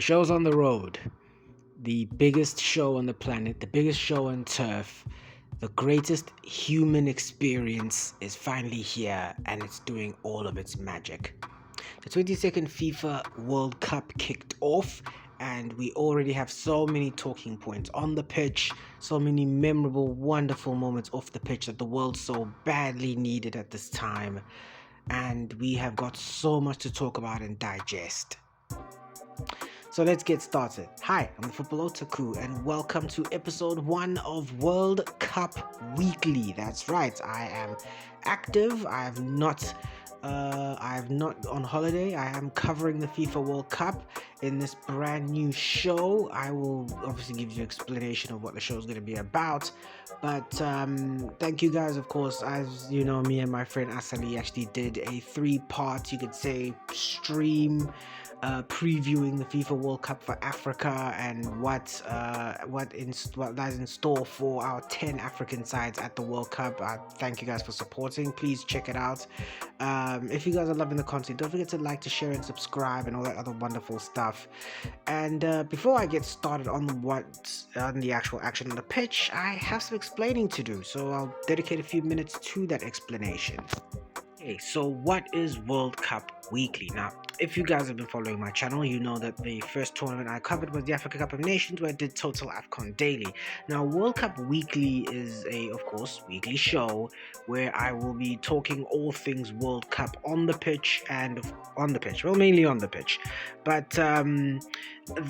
The show's on the road. The biggest show on the planet, the biggest show on turf, the greatest human experience is finally here and it's doing all of its magic. The 22nd FIFA World Cup kicked off and we already have so many talking points on the pitch, so many memorable, wonderful moments off the pitch that the world so badly needed at this time. And we have got so much to talk about and digest. So let's get started. Hi, I'm the Football Otaku and welcome to episode 1 of World Cup Weekly. That's right, I am active. I have not on holiday. I am covering the FIFA World Cup in this brand new show. I will obviously give you an explanation of what the show is going to be about. But thank you guys, of course. As you know, me and my friend Asali actually did a 3-part, you could say, stream previewing the FIFA World Cup for Africa and what lies in store for our 10 African sides at the World Cup. Thank you guys for supporting. Please check it out. If you guys are loving the content, don't forget to like, to share, and subscribe, and all that other wonderful stuff. And before I get started on the actual action on the pitch, I have some explaining to do, so I'll dedicate a few minutes to that explanation. Okay, so what is World Cup Weekly? Now, if you guys have been following my channel, you know that the first tournament I covered was the Africa Cup of Nations, where I did Total AFCON Daily. Now, World Cup Weekly is of course, weekly show where I will be talking all things World Cup on the pitch and on the pitch. Well, mainly on the pitch. But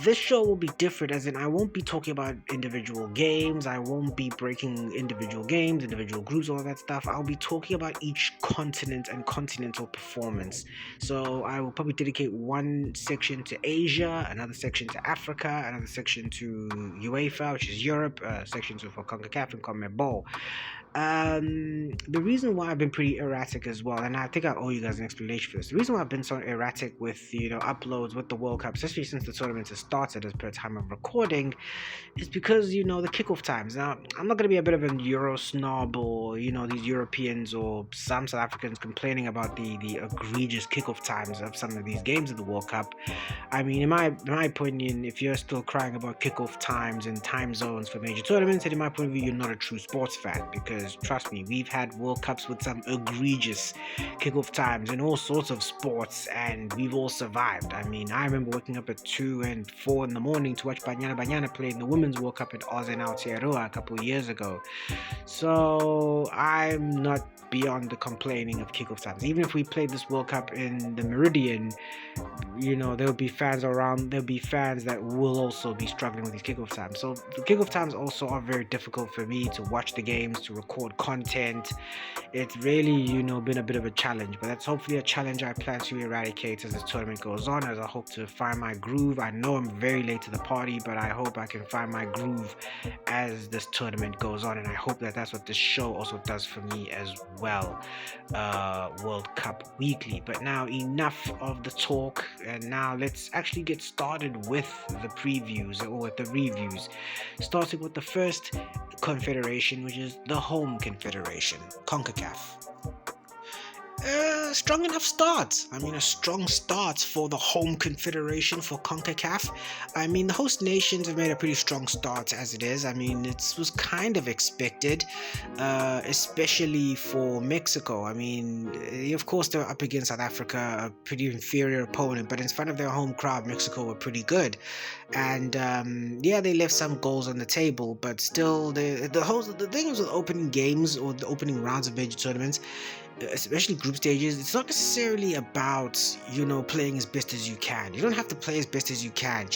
this show will be different, as in I won't be talking about individual games. I won't be breaking individual games, individual groups, all that stuff. I'll be talking about each continent and continental performance. So I will probably dedicate one section to Asia, another section to Africa, another section to UEFA, which is Europe, sections for CONCACAF and CONMEBOL. The reason why I've been pretty erratic as well, and I think I owe you guys an explanation for this. The reason why I've been so erratic with uploads with the World Cup, especially since the tournament has started as per time of recording, is because the kickoff times. Now, I'm not going to be a bit of a Euro snob, or these Europeans or some South Africans complaining about the egregious kickoff times of some of these games of the World Cup. I mean, in my opinion, if you're still crying about kickoff times and time zones for major tournaments, then in my point of view, you're not a true sports fan, because trust me, we've had World Cups with some egregious kickoff times in all sorts of sports, and we've all survived. I mean, I remember waking up at 2 and 4 in the morning to watch Banyana play in the Women's World Cup in Oz and Aotearoa a couple of years ago. So I'm not beyond the complaining of kickoff times. Even if we played this World Cup in the Meridian, there'll be fans around, there'll be fans that will also be struggling with these kickoff times. So the kickoff times also are very difficult for me to watch the games, to record content. It's really, been a bit of a challenge, but that's hopefully a challenge I plan to eradicate as this tournament goes on, as I hope to find my groove. I know I'm very late to the party, but I hope I can find my groove as this tournament goes on, and I hope that that's what this show also does for me as well. World Cup Weekly. But now, enough of the talk, and now let's actually get started with the previews, or with the reviews, starting with the first confederation, which is the home confederation, CONCACAF. Strong enough start. I mean, a strong start for the home confederation for CONCACAF. I mean, the host nations have made a pretty strong start as it is. I mean, it was kind of expected, especially for Mexico. I mean, of course, they're up against South Africa, a pretty inferior opponent, but in front of their home crowd, Mexico were pretty good. And they left some goals on the table, but still, the thing is with opening games or the opening rounds of major tournaments, especially group stages, it's not necessarily about playing as best as you can. You don't have to play as best as you can,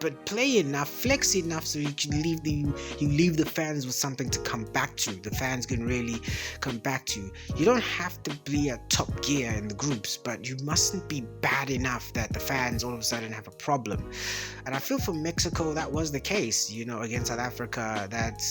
but play enough, flex enough, so you can leave the fans with something to come back to. The fans can really come back to you. You don't have to be at top gear in the groups, but you mustn't be bad enough that the fans all of a sudden have a problem. And I feel for Mexico that was the case, against South Africa, that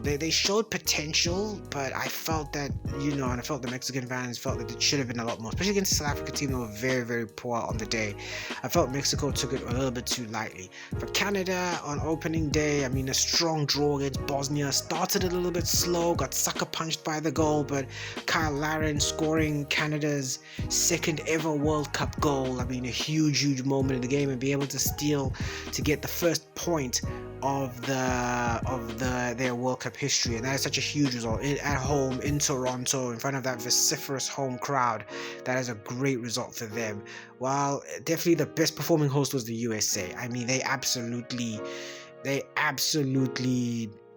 they showed potential, but I felt that and I felt the Mexican fans felt that it should have been a lot more, especially against the South Africa team that were very, very poor on the day. I felt Mexico took it a little bit too lightly. For Canada on opening day, I mean, a strong draw against Bosnia, started a little bit slow, got sucker punched by the goal, but Kyle Larin scoring Canada's second ever World Cup goal. I mean, a huge moment in the game, and be able to steal to get the first point of their World Cup history, and that is such a huge result at home in Toronto in front of that vociferous home crowd. That is a great result for them. While definitely the best performing host was the USA. I mean, they absolutely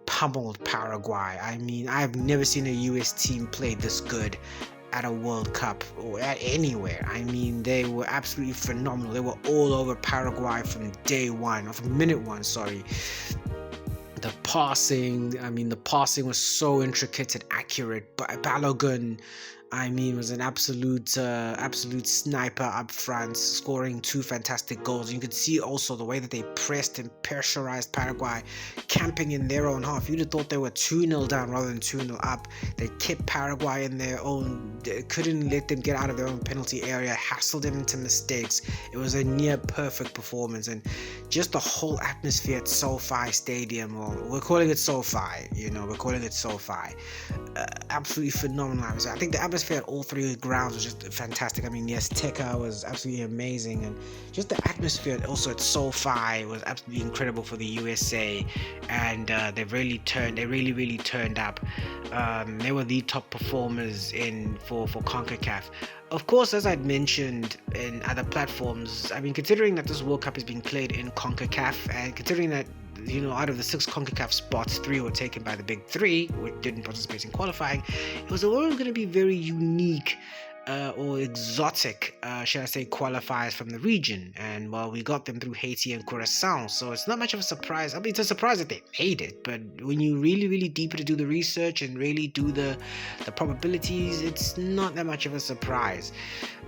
pummeled Paraguay. I mean, I've never seen a US team play this good at a World Cup or at anywhere. I mean, they were absolutely phenomenal. They were all over Paraguay from day one, or from minute one, sorry. The passing was so intricate and accurate. But Balogun, I mean, was an absolute sniper up front, scoring 2 fantastic goals. You could see also the way that they pressed and pressurized Paraguay, camping in their own half. You'd have thought they were 2-0 down rather than 2-0 up. They kept Paraguay in their own, couldn't let them get out of their own penalty area, hassled them into mistakes. It was a near perfect performance, and just the whole atmosphere at SoFi Stadium, or we're calling it SoFi, absolutely phenomenal. I think the atmosphere at all 3 grounds was just fantastic. I mean, yes, Teka was absolutely amazing, and just the atmosphere also at SoFi was absolutely incredible for the USA, and they really turned up. They were the top performers for CONCACAF. Of course, as I'd mentioned in other platforms, I mean, considering that this World Cup is being played in CONCACAF, and considering that, you know, out of the 6 CONCACAF spots, 3 were taken by the big 3, which didn't participate in qualifying, it was always going to be very unique or exotic, should I say, qualifiers from the region. And well, we got them through Haiti and Curacao, so it's not much of a surprise. I mean, it's a surprise that they made it, but when you really deeper to do the research and really do the probabilities, it's not that much of a surprise.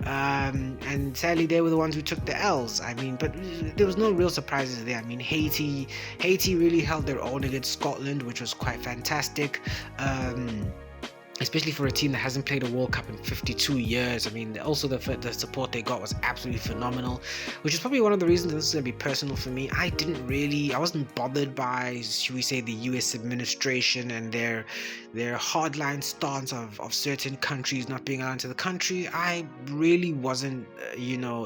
And sadly, they were the ones who took the L's. I mean, but there was no real surprises there. I mean, Haiti really held their own against Scotland, which was quite fantastic. Especially for a team that hasn't played a World Cup in 52 years. I mean, also the support they got was absolutely phenomenal, which is probably one of the reasons this is going to be personal for me. I wasn't bothered by, should we say, the US administration and their hardline stance of certain countries not being allowed into the country. I really wasn't,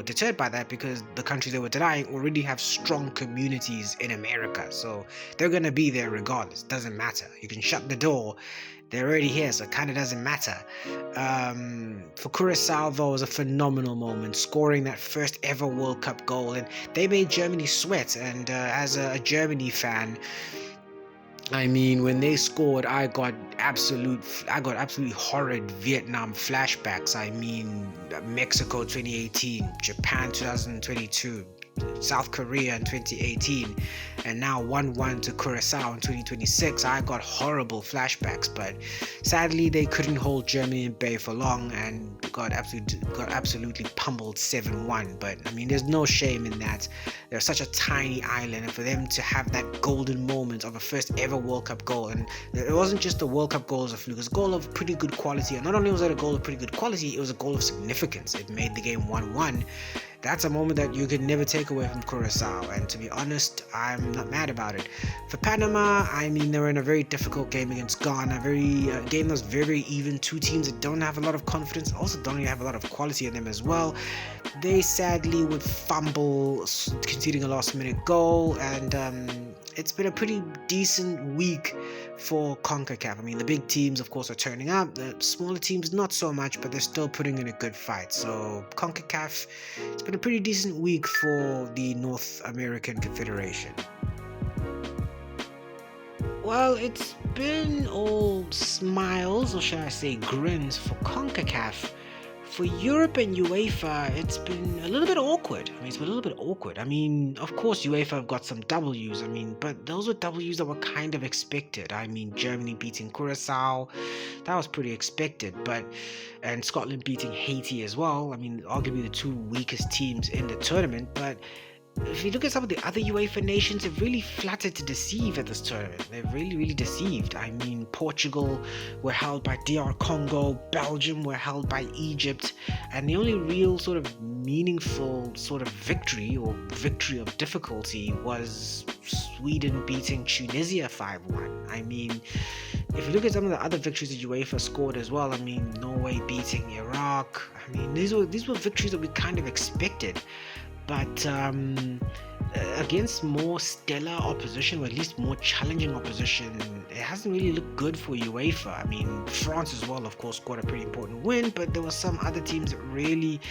deterred by that, because the countries they were denying already have strong communities in America. So they're going to be there regardless. Doesn't matter. You can shut the door. They're already here, so it kind of doesn't matter. For Curacao, though, it was a phenomenal moment, scoring that first ever World Cup goal, and they made Germany sweat. And as a Germany fan, I mean, when they scored, I got absolutely horrid Vietnam flashbacks. I mean, Mexico 2018, Japan 2022, South Korea in 2018, and now 1-1 to Curacao in 2026. I got horrible flashbacks, but sadly they couldn't hold Germany in bay for long and got absolutely pummeled 7-1. But I mean, there's no shame in that. They're such a tiny island, and for them to have that golden moment of a first ever World Cup goal, and it wasn't just a World Cup goal as a fluke, it was a goal of pretty good quality. And not only was it a goal of pretty good quality, it was a goal of significance. It made the game 1-1. That's a moment that you could never take away from Curacao, and to be honest, I'm not mad about it. For Panama, I mean, they were in a very difficult game against Ghana, a game that was very even. 2 teams that don't have a lot of confidence, also don't even have a lot of quality in them as well. They sadly would fumble, conceding a last-minute goal, and it's been a pretty decent week for CONCACAF. I mean, the big teams, of course, are turning up. The smaller teams, not so much, but they're still putting in a good fight. So CONCACAF, it's been a pretty decent week for the North American Confederation. Well, it's been all smiles, or should I say grins, for CONCACAF. For Europe and UEFA, it's been a little bit awkward. I mean, of course, UEFA have got some W's, but those were W's that were kind of expected. I mean, Germany beating Curacao, that was pretty expected, and Scotland beating Haiti as well. I mean, arguably the 2 weakest teams in the tournament, but if you look at some of the other UEFA nations, they've really flattered to deceive at this tournament. They've really, really deceived. I mean, Portugal were held by DR Congo, Belgium were held by Egypt, and the only real sort of meaningful sort of victory or victory of difficulty was Sweden beating Tunisia 5-1. I mean, if you look at some of the other victories that UEFA scored as well, I mean, Norway beating Iraq. I mean, these were victories that we kind of expected. But against more stellar opposition, or at least more challenging opposition, it hasn't really looked good for UEFA. I mean, France as well, of course, scored a pretty important win, but there were some other teams that really,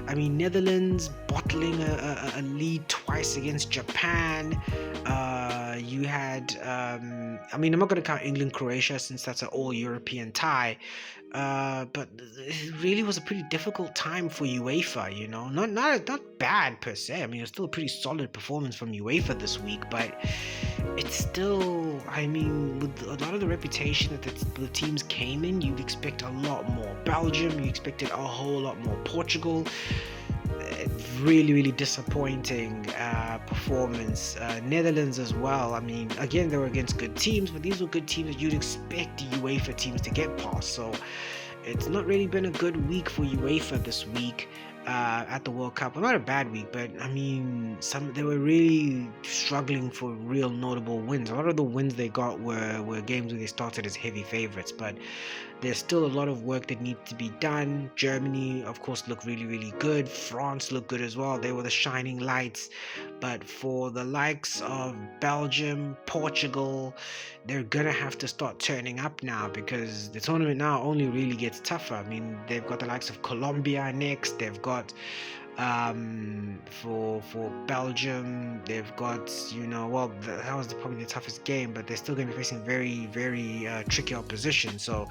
I mean, Netherlands bottling a lead twice against Japan. You had, I mean, I'm not going to count England, Croatia, since that's an all-European tie. But it really was a pretty difficult time for UEFA, you know. Not bad per se. I mean, it's still a pretty solid performance from UEFA this week, but it's still, I mean, with a lot of the reputation that the teams came in, you'd expect a lot more. Belgium, you expected a whole lot more. Portugal, really, really disappointing performance. Netherlands as well. I mean, again, they were against good teams, but these were good teams that you'd expect the UEFA teams to get past. So it's not really been a good week for UEFA this week at the World Cup. Well, not a bad week, but I mean, they were really struggling for real notable wins. A lot of the wins they got were games where they started as heavy favorites, but there's still a lot of work that needs to be done. Germany, of course, looked really, really good. France looked good as well. They were the shining lights. But for the likes of Belgium, Portugal, they're going to have to start turning up now, because the tournament now only really gets tougher. I mean, they've got the likes of Colombia next. They've got for Belgium, they've got, you know, well, that was probably the toughest game, but they're still going to be facing very, very tricky opposition. So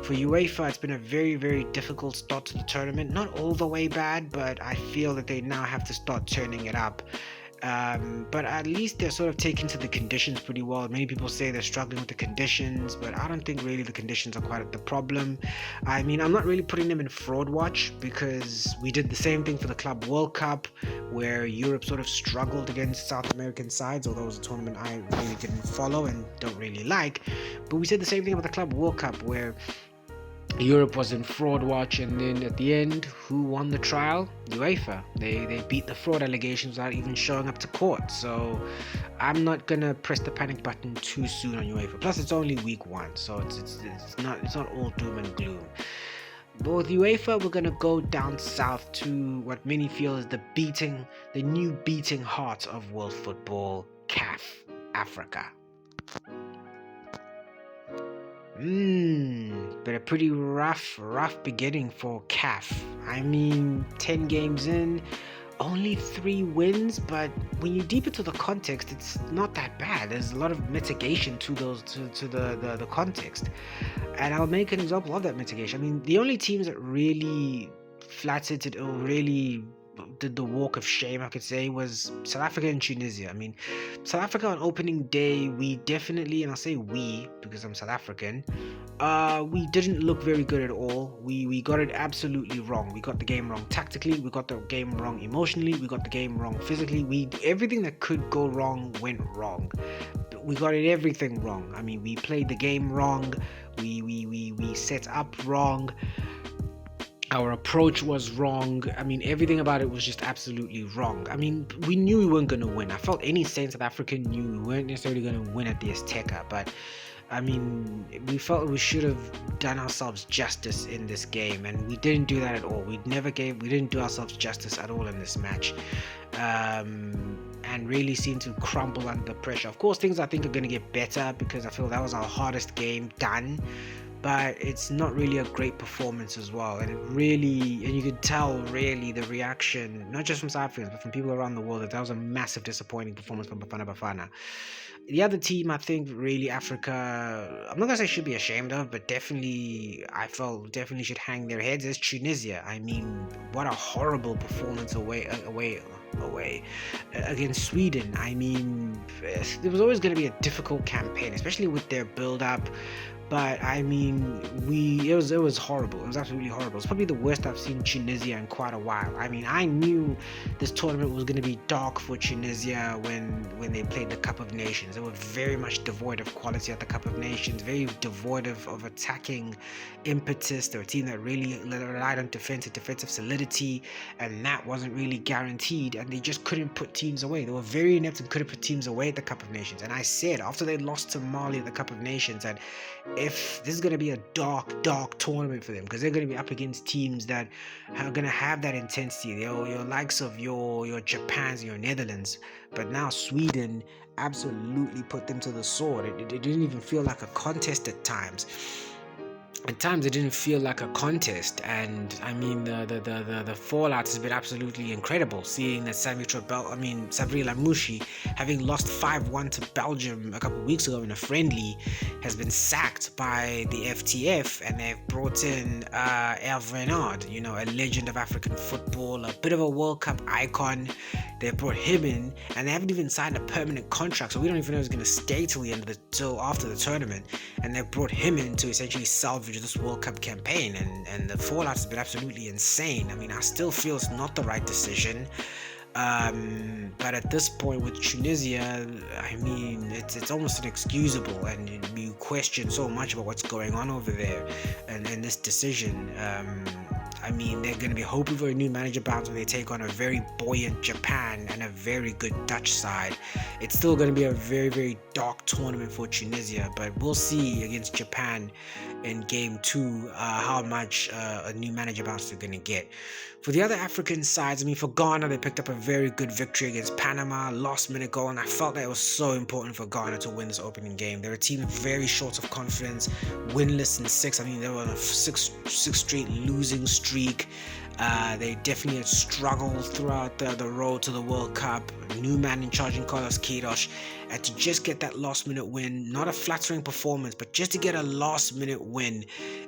for UEFA, it's been a very, very difficult start to the tournament. Not all the way bad, but I feel that they now have to start turning it up. But at least they're sort of taking to the conditions pretty well. Many people say they're struggling with the conditions, but I don't think really the conditions are quite the problem. I mean, I'm not really putting them in fraud watch, because we did the same thing for the Club World Cup, where Europe sort of struggled against South American sides, although it was a tournament I really didn't follow and don't really like. But we said the same thing about the Club World Cup, where Europe was in fraud watch, and then at the end, who won the trial? UEFA. They beat the fraud allegations without even showing up to court. So I'm not gonna press the panic button too soon on UEFA. Plus, it's only week 1, so it's not all doom and gloom. But with UEFA, we're gonna go down south to what many feel is the new beating heart of world football, CAF, Africa. But a pretty rough beginning for CAF. I mean, 10 games in, only 3 wins, but when you deep into the context, it's not that bad. There's a lot of mitigation to the context, and I'll make an example of that mitigation. I mean, the only teams that really flattered it, or really did the walk of shame, I could say, was South Africa and Tunisia. I mean, South Africa on opening day, we definitely, and I'll say we because I'm South African, we didn't look very good at all. We got it absolutely wrong. We got the game wrong tactically, we got the game wrong emotionally, we got the game wrong physically. Everything that could go wrong went wrong. We got everything wrong. I mean, we played the game wrong, we set up wrong, our approach was wrong. I mean, everything about it was just absolutely wrong. I mean, we knew we weren't going to win. I felt any sane South African knew we weren't necessarily going to win at the Azteca, but I mean, we felt we should have done ourselves justice in this game, and we didn't do that at all. We didn't do ourselves justice at all in this match, and really seemed to crumble under pressure. Of course, things I think are going to get better, because I feel that was our hardest game done, but it's not really a great performance as well. And you could tell really the reaction, not just from South Africans, but from people around the world, that was a massive disappointing performance from Bafana Bafana. The other team, I think, really Africa, I'm not gonna say should be ashamed of, but I felt definitely should hang their heads, is Tunisia. I mean, what a horrible performance away. away. Against Sweden, I mean, it was always going to be a difficult campaign, especially with their build-up. But I mean, it was horrible. It was absolutely horrible. It's probably the worst I've seen Tunisia in quite a while. I mean, I knew this tournament was going to be dark for Tunisia when they played the Cup of Nations. They were very much devoid of quality at the Cup of Nations, very devoid of attacking impetus. They're a team that really relied on defensive solidity, and that wasn't really guaranteed. And they just couldn't put teams away. They were very inept and couldn't put teams away at the Cup of Nations. And I said after they lost to Mali at the Cup of Nations that if this is going to be a dark tournament for them, because they're going to be up against teams that are going to have that intensity, your likes of your Japans, your Netherlands. But now Sweden absolutely put them to the sword. It didn't even feel like a contest at times. At times it didn't feel like a contest, and I mean the fallout has been absolutely incredible. Seeing that Sabri Lamouchi, having lost 5-1 to Belgium a couple of weeks ago in a friendly, has been sacked by the FTF, and they've brought in Hervé Renard, a legend of African football, a bit of a World Cup icon. They brought him in, and they haven't even signed a permanent contract, so we don't even know if he's going to stay till after the tournament. And they brought him in to essentially salvage this World Cup campaign, and the fallout has been absolutely insane. I mean, I still feel it's not the right decision. But at this point with Tunisia, I mean, it's almost inexcusable, and you question so much about what's going on over there, and this decision. I mean, they're going to be hoping for a new manager bounce when they take on a very buoyant Japan and a very good Dutch side. It's still going to be a very, very dark tournament for Tunisia, but we'll see against Japan in game 2 how much a new manager bounce they're going to get. For the other African sides, I mean, for Ghana, they picked up a very good victory against Panama, last minute goal, and I felt that it was so important for Ghana to win this opening game. They're a team very short of confidence, winless in 6. I mean, they were on a six straight losing streak. They definitely had struggled throughout the road to the World Cup. New man in charge in Carlos Queiroz, and to just get that last minute win, not a flattering performance, but just to get a last minute win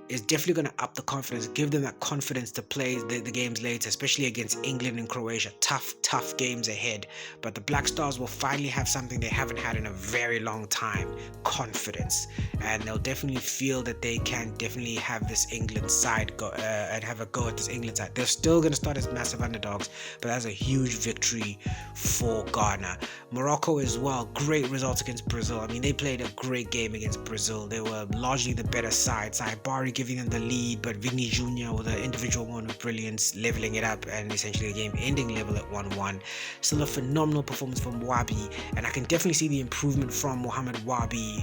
is definitely going to up the confidence, give them that confidence to play the games later, especially against England and Croatia. Tough games ahead, but the Black Stars will finally have something they haven't had in a very long time: confidence. And they'll definitely feel that they can definitely have this England side go and have a go at this England side. They're still going to start as massive underdogs, but that's a huge victory for Ghana. Morocco as well, great results against Brazil. I mean, they played a great game against Brazil. They were largely the better side. Saibari giving them the lead, but Vini Jr. with an individual moment of brilliance, leveling it up, and essentially the game ending level at 1-1. Still a phenomenal performance from Wabi, and I can definitely see the improvement from Mohamed Wabi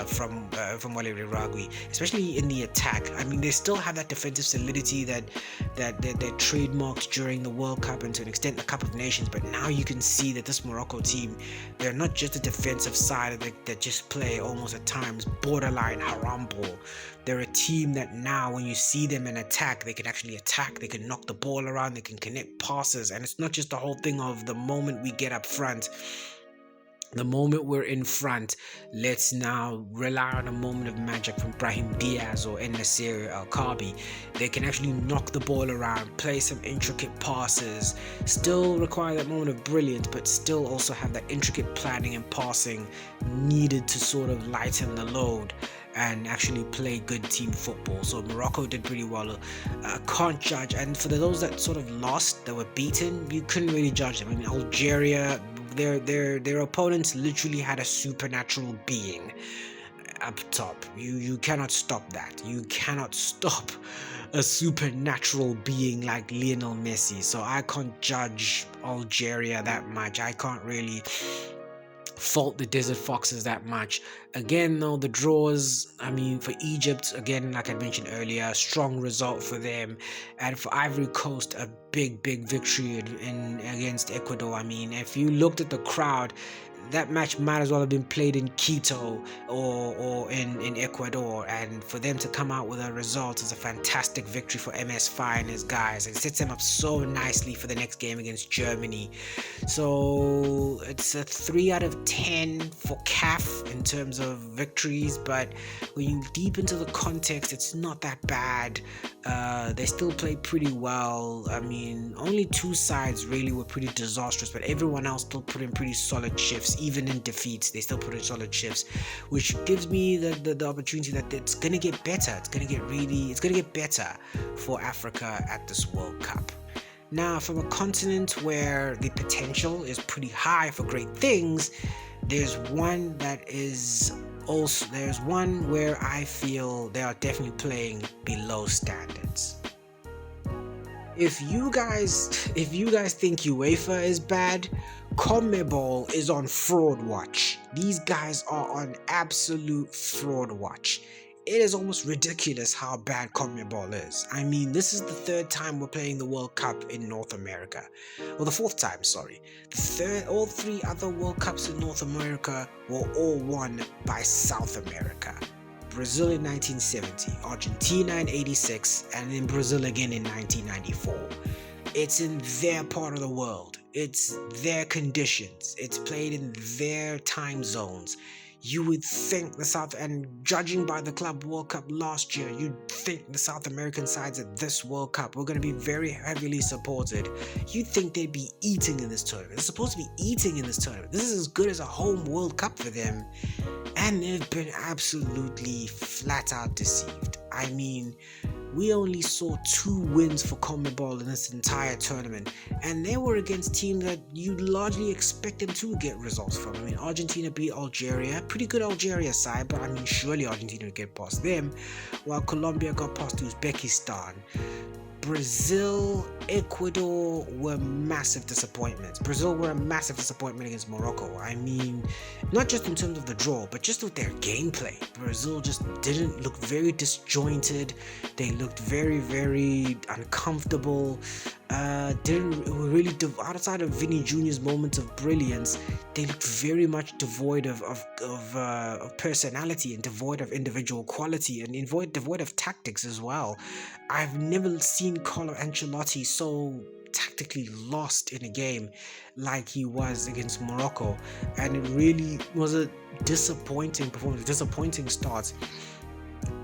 from Wale Ragui, especially in the attack. I mean, they still have that defensive solidity that trademarked during the World Cup and to an extent the Cup of Nations, but now you can see that this Morocco team, they're not just a defensive side that just play almost at times borderline haram ball. They're a team that now when you see them in attack, they can actually attack, they can knock the ball around, they can connect passes, and it's not just the whole thing of the moment we get up front. The moment we're in front, let's now rely on a moment of magic from Brahim Diaz or En-Nesyri El-Kaabi. They can actually knock the ball around, play some intricate passes, still require that moment of brilliance, but still also have that intricate planning and passing needed to sort of lighten the load and actually play good team football. So Morocco did pretty well. Can't judge, and for those that sort of lost, that were beaten, you couldn't really judge them. I mean, Algeria, their opponents literally had a supernatural being up top. You cannot stop that. You cannot stop a supernatural being like Lionel Messi. So I can't judge Algeria that much. I can't really fault the Desert Foxes that much. Again, though, the draws, I mean, for Egypt, again, like I mentioned earlier, strong result for them. And for Ivory Coast, a big victory in against Ecuador. I mean, if you looked at the crowd, that match might as well have been played in Quito or in Ecuador, and for them to come out with a result is a fantastic victory for MS Fi and his guys. It sets them up so nicely for the next game against Germany. So it's a 3 out of 10 for CAF in terms of victories, but when you deep into the context, it's not that bad. They still played pretty well. I mean, only two sides really were pretty disastrous, but everyone else still put in pretty solid shifts. Even in defeats, they still put in solid shifts, which gives me the opportunity that it's gonna get better. It's gonna get better for Africa at this World Cup. Now, from a continent where the potential is pretty high for great things, there's one where I feel they are definitely playing below standards. If you guys think UEFA is bad, CONMEBOL is on fraud watch. These guys are on absolute fraud watch. It is almost ridiculous how bad CONMEBOL is. I mean, this is the third time we're playing the World Cup in North America. Well, the fourth time, sorry. All three other World Cups in North America were all won by South America. Brazil in 1970, Argentina in 86, and then Brazil again in 1994. It's in their part of the world. It's their conditions. It's played in their time zones. You would think and judging by the Club World Cup last year, you'd think the South American sides at this World Cup were going to be very heavily supported. You'd think they'd be eating in this tournament. They're supposed to be eating in this tournament. This is as good as a home World Cup for them. And they've been absolutely flat out deceived. I mean, we only saw 2 wins for CONMEBOL in this entire tournament, and they were against teams that you largely expect them to get results from. I mean, Argentina beat Algeria, pretty good Algeria side, but I mean, surely Argentina would get past them, while Colombia got past Uzbekistan. Brazil, Ecuador were massive disappointments. Brazil were a massive disappointment against Morocco. I mean, not just in terms of the draw, but just with their gameplay. Brazil just didn't look very disjointed. They looked very, very uncomfortable. Didn't really, outside of Vinny Jr.'s moments of brilliance, they looked very much devoid of personality and devoid of individual quality and devoid of tactics as well. I've never seen Carlo Ancelotti so tactically lost in a game like he was against Morocco, and it really was a disappointing performance, disappointing start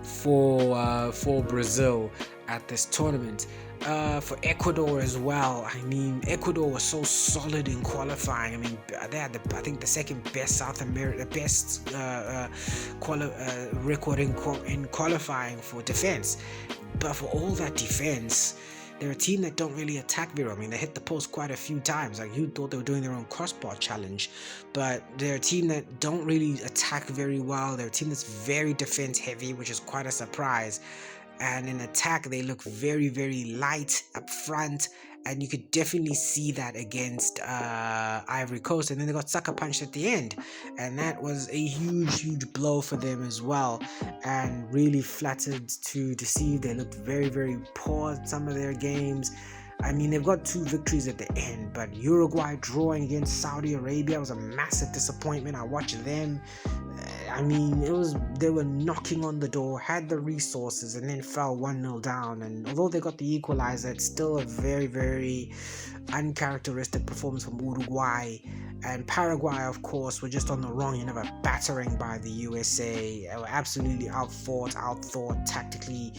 for Brazil at this tournament. For Ecuador as well. I mean, Ecuador was so solid in qualifying. I mean, they had I think the second best record in qualifying for defense. But for all that defense, they're a team that don't really attack very well. I mean, they hit the post quite a few times. Like, you thought they were doing their own crossbar challenge, but they're a team that don't really attack very well. They're a team that's very defense heavy, which is quite a surprise. And in attack, they look very, very light up front, and you could definitely see that against Ivory Coast. And then they got sucker punched at the end, and that was a huge blow for them as well, and really flattered to deceive. They looked very, very poor at some of their games. I mean, they've got 2 victories at the end, but Uruguay drawing against Saudi Arabia was a massive disappointment. I watched them. I mean, they were knocking on the door, had the resources, and then fell 1-0 down. And although they got the equalizer, it's still a very, very uncharacteristic performance from Uruguay. And Paraguay, of course, were just on the wrong end of a battering by the USA. They were absolutely outthought tactically,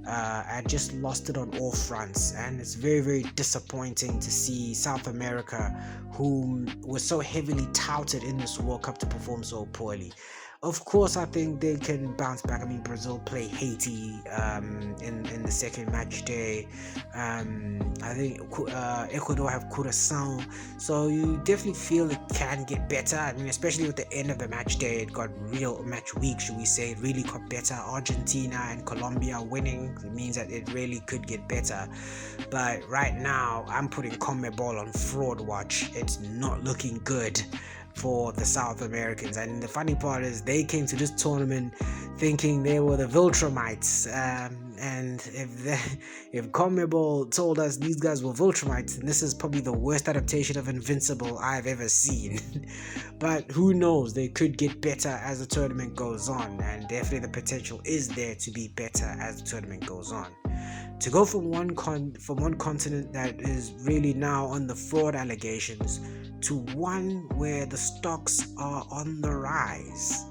and just lost it on all fronts. And it's very, very disappointing to see South America, whom was so heavily touted in this World Cup, to perform so poorly. Of course, I think they can bounce back. I mean, Brazil play Haiti in the second match day. I think Ecuador have Curaçao. So you definitely feel it can get better. I mean, especially with the end of the match day, it got real match week, should we say. It really got better. Argentina and Colombia winning, it means that it really could get better. But right now, I'm putting CONMEBOL on fraud watch. It's not looking good for the South Americans. And the funny part is, they came to this tournament thinking they were the Viltrumites. And if CONMEBOL told us these guys were Viltrumites, then this is probably the worst adaptation of Invincible I've ever seen. But who knows? They could get better as the tournament goes on, and definitely the potential is there to be better as the tournament goes on. To go from one continent that is really now on the fraud allegations to one where the stocks are on the rise.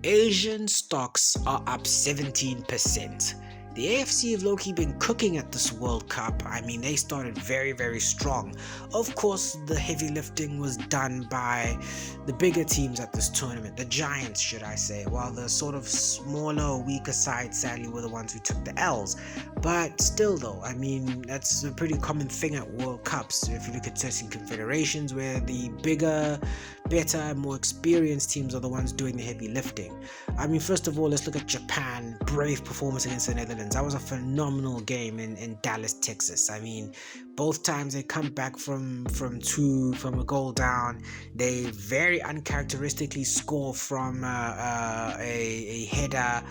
Asian stocks are up 17%. The AFC have low-key been cooking at this World Cup. I mean, they started very, very strong. Of course, the heavy lifting was done by the bigger teams at this tournament, the giants, should I say, while the sort of smaller, weaker side, sadly, were the ones who took the L's. But still, though, I mean, that's a pretty common thing at World Cups. If you look at certain confederations where the bigger, better, more experienced teams are the ones doing the heavy lifting. I mean, first of all, let's look at Japan. Brave performance against the Netherlands. That was a phenomenal game in Dallas, Texas. I mean, both times they come back from a goal down. They very uncharacteristically score from a header,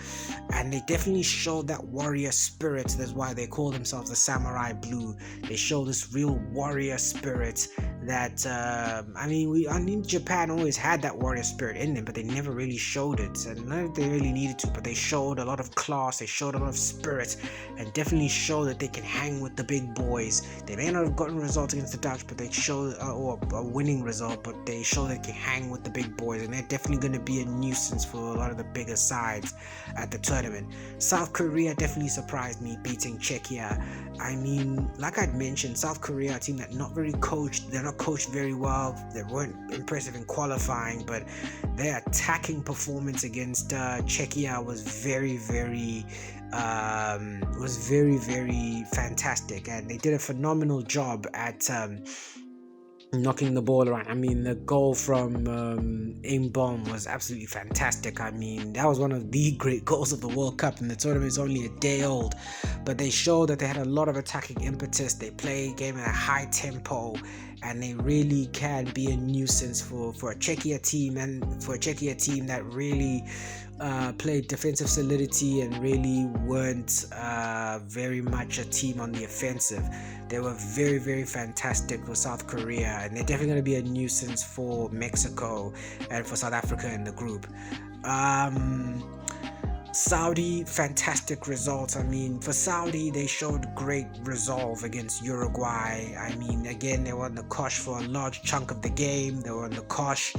and they definitely showed that warrior spirit. That's why they call themselves the Samurai Blue. They show this real warrior spirit that I mean Japan always had that warrior spirit in them, but they never really showed it, and not that they really needed to, but they showed a lot of class, they showed a lot of spirit, and definitely show that they can hang with the big boys. They may not have gotten results against the Dutch, but they show or a winning result, but they show they can hang with the big boys, and they're definitely going to be a nuisance for a lot of the bigger sides at the tournament. South Korea definitely surprised me, beating Czechia. I mean, like I'd mentioned, South Korea, a team that not very coached, they're not coached very well, they weren't impressive in qualifying, but their attacking performance against Czechia was very, very fantastic, and they did a phenomenal job at knocking the ball around. I mean, the goal from Mbom was absolutely fantastic. I mean, that was one of the great goals of the World Cup, and the tournament is only a day old, but they showed that they had a lot of attacking impetus. They play a game at a high tempo, and they really can be a nuisance for a Czechia team, and for a Czechia team that really played defensive solidity and really weren't very much a team on the offensive. They were very, very fantastic for South Korea, and they're definitely going to be a nuisance for Mexico and for South Africa in the group. Saudi, fantastic results. I mean, for Saudi, they showed great resolve against Uruguay. I mean, again, they were on the cosh for a large chunk of the game. They were on the cosh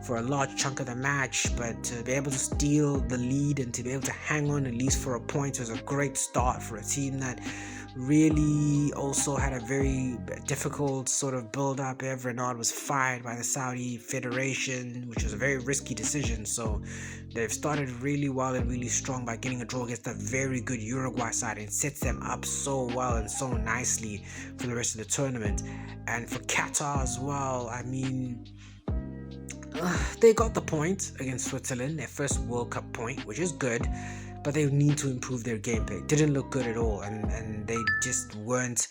for a large chunk of the match, but to be able to steal the lead and to be able to hang on at least for a point was a great start for a team that really also had a very difficult sort of build-up. Renard was fired by the Saudi Federation, which was a very risky decision, so they've started really well and really strong by getting a draw against a very good Uruguay side, and sets them up so well and so nicely for the rest of the tournament. And for Qatar as well, I mean, they got the point against Switzerland, their first World Cup point, which is good, but they need to improve their gameplay. Didn't look good at all, and they just weren't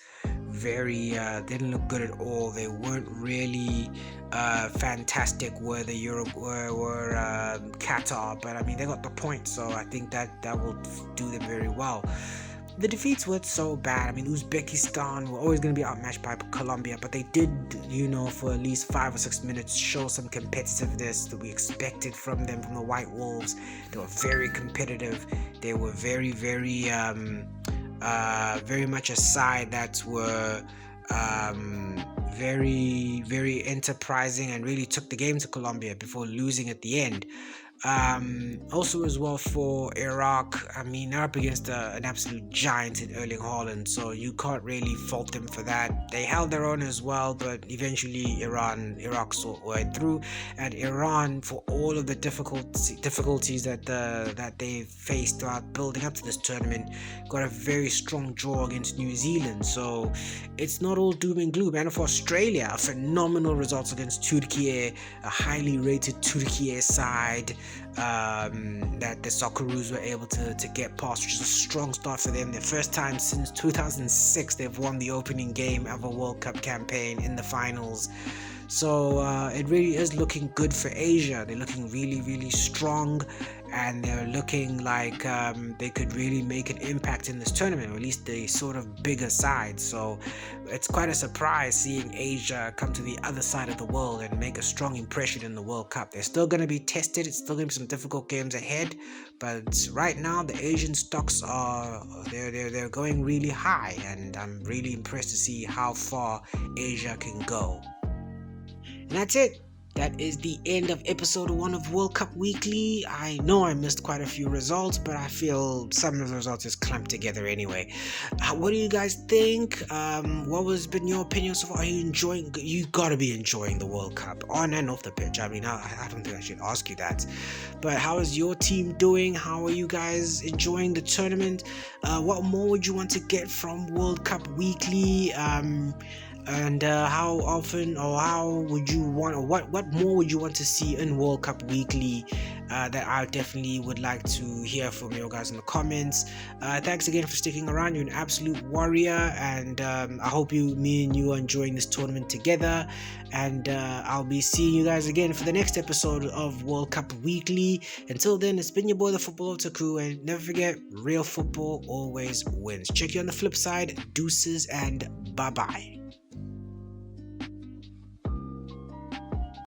very didn't look good at all. They weren't really fantastic where the were Qatar, but I mean, they got the point, so I think that will do them very well. The defeats weren't so bad. I mean, Uzbekistan were always going to be outmatched by Colombia, but they did, for at least 5 or 6 minutes show some competitiveness that we expected from them, from the White Wolves. They were very competitive. They were very, very, very much a side that were very, very enterprising and really took the game to Colombia before losing at the end. Also as well for Iraq, I mean, they're up against an absolute giant in Erling Haaland, so you can't really fault them for that. They held their own as well, but eventually Iraq went through, and Iran, for all of the difficulties that they faced throughout building up to this tournament, got a very strong draw against New Zealand, so it's not all doom and gloom. And for Australia, phenomenal results against Turkey, a highly rated Turkey side that the Socceroos were able to get past, which is a strong start for them. Their first time since 2006 they've won the opening game of a World Cup campaign in the finals. So it really is looking good for Asia. They're looking really, really strong, and they're looking like they could really make an impact in this tournament, or at least the sort of bigger side. So it's quite a surprise seeing Asia come to the other side of the world and make a strong impression in the World Cup. They're still going to be tested. It's still going to be some difficult games ahead, but right now the Asian stocks are they're going really high, and I'm really impressed to see how far Asia can go. And that's it. That is the end of episode 1 of World Cup Weekly. I know I missed quite a few results, but I feel some of the results is clamped together anyway. What do you guys think? What has been your opinion so far? Are you enjoying? You gotta be enjoying the World Cup on and off the pitch. I mean, I don't think I should ask you that. But how is your team doing? How are you guys enjoying the tournament? What more would you want to get from World Cup Weekly? And how often, or how would you want, or what more would you want to see in World Cup Weekly that I definitely would like to hear from you guys in the comments. Thanks again for sticking around. You're an absolute warrior, and I hope me and you are enjoying this tournament together. And I'll be seeing you guys again for the next episode of World Cup Weekly. Until then, it's been your boy, the Football Otaku, and never forget, real football always wins. Check you on the flip side. Deuces and bye bye.